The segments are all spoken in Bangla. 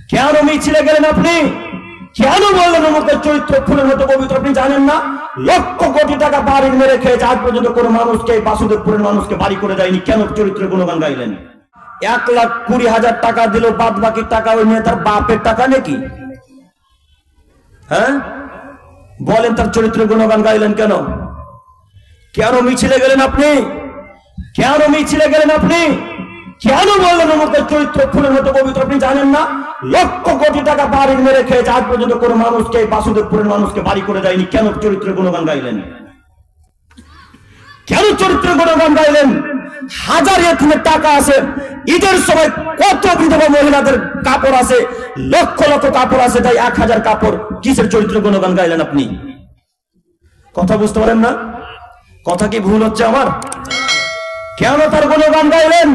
কেন মিছিলে গেলেন আপনি? কেন বললেন অমুকের চরিত্র ফুলের মতো পবিত্র? আপনি জানেন না লক্ষ কোটি টাকা বাড়ি মেরে খেয়েছে, আজ পর্যন্ত কোনো মানুষকে, বাসুদেবপুরের মানুষকে বাড়ি করে দেয়নি। কেন চরিত্রের গুণগান গাইলেন? 1,20,000 টাকা দিল, বাদ বাকি টাকা ওই নেতার বাপের টাকা নাকি? হ্যাঁ বলেন, তার চরিত্রের গুণগান গাইলেন কেন? কেন মিছিলে গেলেন আপনি? কেন মিছিলে গেলেন আপনি? কেন বললেন অমুকের চরিত্র ফুলের মতো পবিত্র? আপনি জানেন না লক্ষ কোটি টাকা বাড়ি মেরে খেয়েছে, আজ পর্যন্ত কোনো মানুষকে, বাসুদেবপুরের মানুষকে বাড়ি করে দেয়নি। কেন চরিত্রের গুণগান গাইলেন? কেন চরিত্রের গুণগান গাইলেন? হাজার এতিমের টাকা আছে, ঈদের সময় কত বিধবা মহিলাদের কাপড় আছে, লক্ষ লক্ষ কাপড় আছে, তাই 1,000 কাপড়। কিসের চরিত্রের গুণগান গাইলেন আপনি? কথা বুঝতে পারেন না? কথা কি ভুল হচ্ছে আমার? কেন তার গুণগান গাইলেন?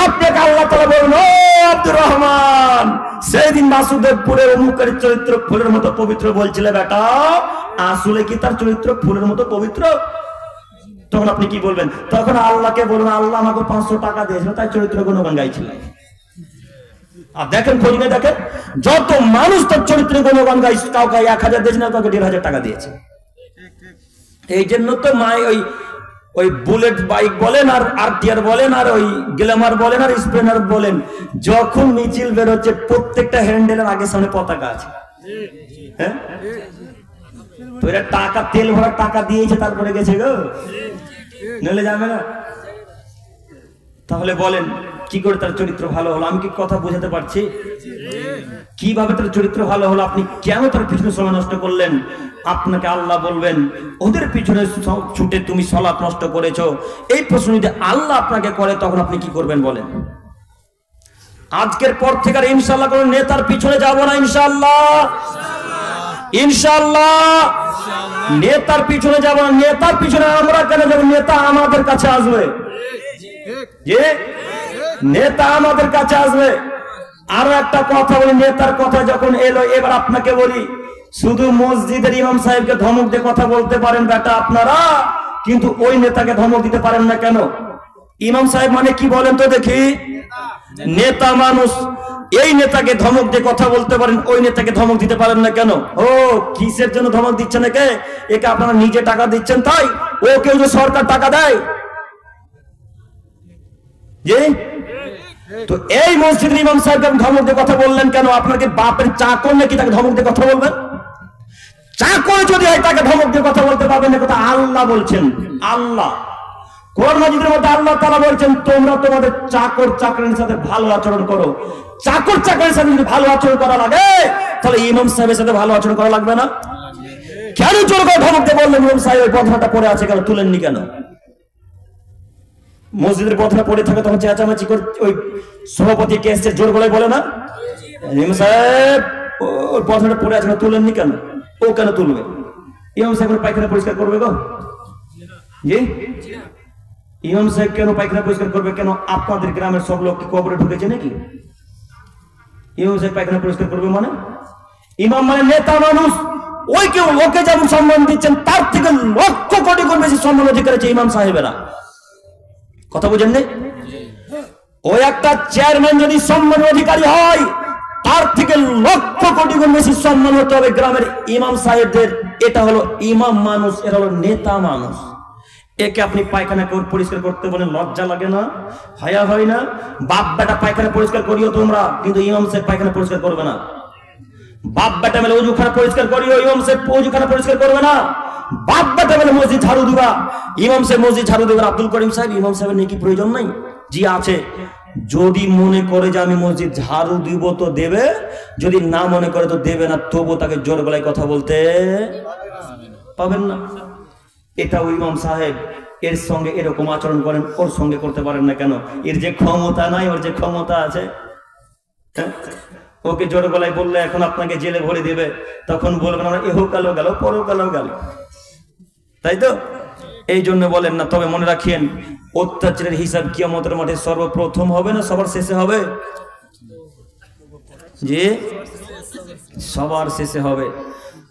আপনাকে আল্লাহ তাআলা বলেন, ও আব্দুর রহমান, সেদিন বাসুদেবপুরের অমুকের চরিত্র ফুলের মতো পবিত্র বলছিলে, বেটা আসলে কি তার চরিত্র ফুলের মতো পবিত্র? তখন আপনি কি বলবেন? তখন আল্লাহকে বলবেন, আল্লাহ আমাকে 500 টাকা দিয়েছিল, তাই চরিত্র গুণগান গাইছিলেন। আর দেখেন, খোঁজ নিয়ে দেখেন, যত মানুষ তার চরিত্র গুণগান গাইছে, কাউকে 1,000 দিয়েছে না, কাউকে 1,500 টাকা দিয়েছে। এই জন্য তো মাই ওই বুলেট বাইক বলেন, আর আরটিআর বলেন, আর ওই গ্ল্যামার বলেন, আর স্প্লেন্ডার বলেন, যখন মিছিল বের হচ্ছে প্রত্যেকটা হ্যান্ডেলের আগে সামনে পতাকা আছে। হ্যাঁ, তো এরা টাকা, তেল ভরার টাকা দিয়েছে, তারপরে গেছে গো, নইলে যাবে না। তাহলে বলেন কি করে তার চরিত্র ভালো হলো? আমি কি কথা বোঝাতে পারছি? কিভাবে তার চরিত্র ভালো হলো? আপনি কেন তার পিছনে সময় নষ্ট করলেন? আপনাকে আল্লাহ বলবেন, ওদের পিছনে ছুটে তুমি সালাত নষ্ট করেছো। এই প্রশ্ন যদি আল্লাহ আপনাকে করে, তখন আপনি কি করবেন বলেন? আজকের পর থেকে আর ইনশাআল্লাহ কোন নেতার পিছনে যাব না, ইনশাআল্লাহ, ইনশাআল্লাহ নেতার পিছনে যাব না। নেতার পিছনে আমরা কেন যাব? নেতা আমাদের কাছে আসবে, যে নেতা আমাদের কাছে আসবে। আরো একটা কথা বলি, নেতার কথা যখন এলো, এবার আপনাকে বলি, শুধু মসজিদের ইমাম সাহেবকে ধমক দিয়ে কথা বলতে পারেন বেটা আপনারা, কিন্তু ওই নেতাকে ধমক দিতে পারেন না কেন? ইমাম সাহেব মানে কি বলেন তো দেখি? নেতা মানুষ। এই নেতাকে ধমক দিয়ে কথা বলতে পারেন, ওই নেতাকে ধমক দিতে পারেন না কেন? ও কিসের জন্য ধমক দিচ্ছেন একে? একে আপনারা নিজে টাকা দিচ্ছেন তাই? ও কেউ যে সরকার টাকা দেয়, যে তো এই মসজিদের ইমাম সাহেবকে ধমক দিয়ে কথা বললেন কেন? আপনার কি বাপের চাকর নাকি তাকে ধমক দিয়ে কথা বলবেন? চাকর যদি হয় তাকে ধমক দিয়ে কথা বলতে পারবেন না। কথা আল্লাহ বলছেন, আল্লাহ কোরআন মাজিদের মধ্যে আল্লাহ তাআলা বলছেন, তোমরা তোমাদের চাকর চাকরানির সাথে ভালো আচরণ করো। চাকর চাকরানির সাথে যদি ভালো আচরণ করা লাগে, তাহলে ইমাম সাহেবের সাথে ভালো আচরণ করা লাগবে না? কেন জোর করে ধমক দিয়ে বললেন ইমাম সাহেব ওই পথটা পড়ে আছে কেন, তুলেননি কেন? মসজিদের পথটা পড়ে থাকে তখন চেঁচামেচি করে ওই সভাপতি কে এসছে জোর গলায় বলে না, ইমাম সাহেব ওই পথটা পড়ে আছে, তুলেননি কেন? ও কেন তুলবে? ইমাম সাহেব পায়খানা পরিষ্কার করবে গো? জি, ইমাম সাহেব কেন পায়খানা পরিষ্কার করবে? কেন আপনাদের গ্রামের সব লোক কি কবরে ঢুকেছে নাকি? ইমাম সাহেব পায়খানা পরিষ্কার করবে মানে? ইমাম মানে নেতা মানুষ। ওই কেউ ওকে যেমন সম্মান দিচ্ছেন, তার থেকে লক্ষ কোটি গুণ বেশি সম্মান অধিকার আছে ইমাম সাহেবেরা। কথা বুঝেন না? ওই একটা চেয়ারম্যান যদি সম্মানের অধিকারী হয়, তার থেকে লক্ষ কোটি গুণ বেশি সম্মান হতে হবে গ্রামের ইমাম সাহেবদের। এটা হলো ইমাম মানুষ, এরা হলো নেতা মানুষ। একে আপনি পায়খানা পরিষ্কার করতে বলেন, লজ্জা লাগে না? হায়া হয় না? বাপ বেটা পায়খানা পরিষ্কার করিও তোমরা, কিন্তু ইমাম সাহেব পায়খানা পরিষ্কার করবে না। বাপ বেটা মেলে ওযুখানা পরিষ্কার করিও, ইমাম সাহেব ওযুখানা পরিষ্কার করবে না। বাপ বেটা মেলে মসজিদ ঝাড়ু দিবা, ইমাম সাহেব মসজিদ ঝাড়ু দিবেন। আব্দুল করিম সাহেব, ইমাম সাহেবের নাকি প্রয়োজন নাই? জি আছে। যদি মনে করে যে আমি মসজিদ ঝাড়ু দিব তো দেবে, যদি না মনে করে তো দেবে না, তবু তাকে জোর গলায় কথা বলতে পাবেন না। এটা ওই ইমাম সাহেব, এর সঙ্গে এরকম আচরণ করেন, ওর সঙ্গে করতে পারেন না কেন? এর যে ক্ষমতা নাই, ওর যে ক্ষমতা আছে। ওকে জোর গলায় বললে এখন আপনাকে জেলে ভরে দেবে, তখন বলবেন আমরা এহকালও গেল পরকালও গেল, তাই তো? এই জন্য বলেন না। তবে মনে রাখেন, অত্যাচারের হিসাব কিয়ামতের মাঠে সর্বপ্রথম হবে না সবার শেষে হবে? যে সবার শেষে হবে।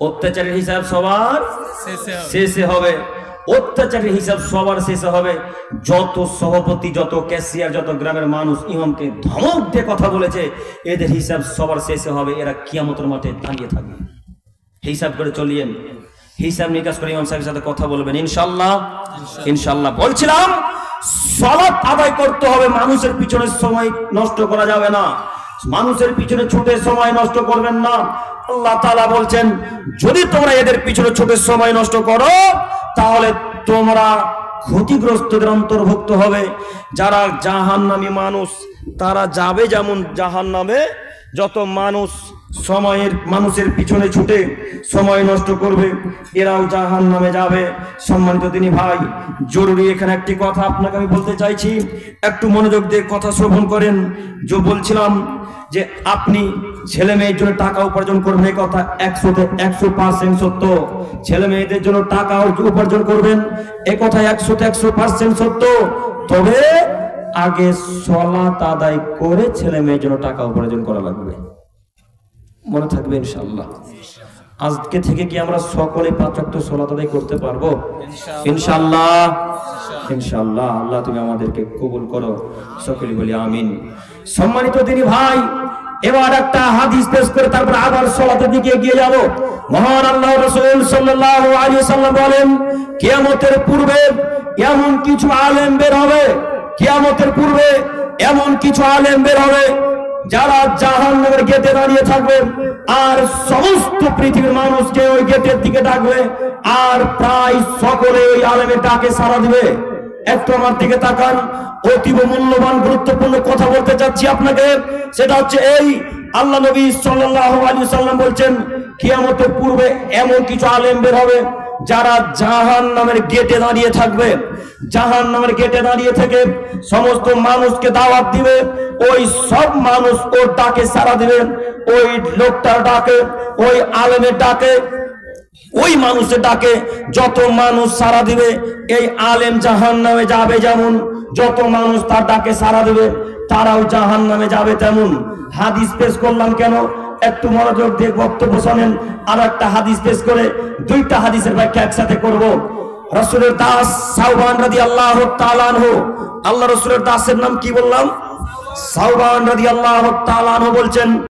অত্যাচারের হিসাব সবার শেষে হবে। অত্যাচারের হিসাব সবার শেষে হবে। যত সভাপতি, যত ক্যাশিয়ার, যত গ্রামের মানুষ ইমামকে ধমক দিয়ে কথা বলেছে, এদের হিসাব সবার শেষে হবে। এরা কিয়ামতের মাঠে দাঁড়িয়ে থাকবে। হিসাব করে চলিয়েন, হিসাব নিকাশ করে ইমাম সাহেবের সাথে কথা বলবেন ইনশাআল্লাহ। ইনশাআল্লাহ বলছিলাম সালাত আদায় করতে হবে, মানুষের পিছনে সময় নষ্ট করা যাবে না, মানুষের পিছনে ছুটে সময় নষ্ট করবেন না। আল্লাহ তাআলা বলছেন যদি তোমরা এদের পিছনে ছুটে সময় নষ্ট করো তাহলে তোমরা ক্ষতিগ্রস্তদের অন্তর্ভুক্ত হবে। যারা জাহান্নামী মানুষ তারা যাবে যেমন জাহান্নামে, যত মানুষ মানুষের পিছনে ছুটে সময় নষ্ট করবে এরাও জাহান্নামে যাবে। সম্মানিত দিনী ভাই, জরুরি এখানে একটি কথা আপনাকে আমি বলতে চাইছি, একটু মনোযোগ দিয়ে কথা শ্রবণ করেন। যে বলছিলাম যে আপনি ছেলে মেয়ের জন্য টাকা উপার্জন করবেন, এই কথা 100% সত্য। ছেলে মেয়েদের জন্য টাকা উপার্জন করবেন, এ কথা 100% সত্য। তবে আগে সালাত আদায় করে ছেলে মেয়ের জন্য টাকা উপার্জন করা লাগবে, মনে থাকবে ইনশাআল্লাহ। আজকে থেকে কি আমরা সকলে 5 ওয়াক্ত সালাত আদায় করতে পারবো? ইনশাআল্লাহ। ইনশাআল্লাহ। আল্লাহ তুমি আমাদেরকে কবুল করো, সকলে বলি আমিন। সম্মানিত দিনী ভাই, এবার একটা হাদিস পেশ করে তারপর আবার সালাতের দিকে এগিয়ে যাব। মহান আল্লাহর রাসূল সাল্লাল্লাহু আলাইহি ওয়াসাল্লাম বলেন কিয়ামতের পূর্বে এমন কিছু আলেম বের হবে, কিয়ামতের পূর্বে এমন কিছু আলেম বের হবে যারা জাহান্নামের গেটে দাঁড়িয়ে থাকবে আর সমস্ত পৃথিবীর মানুষকে ওই গেটের দিকে ডাকবে আর প্রায় সকলে ওই আলেমের ডাকে সাড়া দিবে। একটু আমার দিকে তাকান, অতীব মূল্যবান গুরুত্বপূর্ণ কথা বলতে চাচ্ছি আপনাকে। সেটা হচ্ছে এই, আল্লাহ নবী সাল্লাল্লাহু আলাইহি ওয়াসাল্লাম বলছেন কিয়ামতের পূর্বে এমন কিছু আলেম বের হবে যারা জাহান্নামের গেটে দাঁড়িয়ে থাকবে। জাহান্নামের গেটে দাঁড়িয়ে থেকে সমস্ত মানুষকে দাওয়াত দিবে, ওই সব মানুষ ওর ডাকে সাড়া দিবে, ওই লোকটার ডাকে, ওই আলেমের ডাকে, ওই মানুষের ডাকে যত মানুষ সাড়া দিবে এই আলেম জাহান্নামে যাবে যেমন, যত মানুষ তার ডাকে সাড়া দিবে তারাও জাহান্নামে যাবে তেমন। হাদিস পেশ করলাম কেন? একটু মনোযোগ দিয়ে বক্তব্য শোনেন। আর একটা হাদিস পেশ করে দুইটা হাদিসের ব্যাখ্যা একসাথে করব। রাসূলের দাস সাওবান রাদিয়াল্লাহু তাআলা আনহু, আল্লাহ রাসূলের দাসের নাম কি বললাম? সাওবান রাদিয়াল্লাহু তাআলা আনহু বলছেন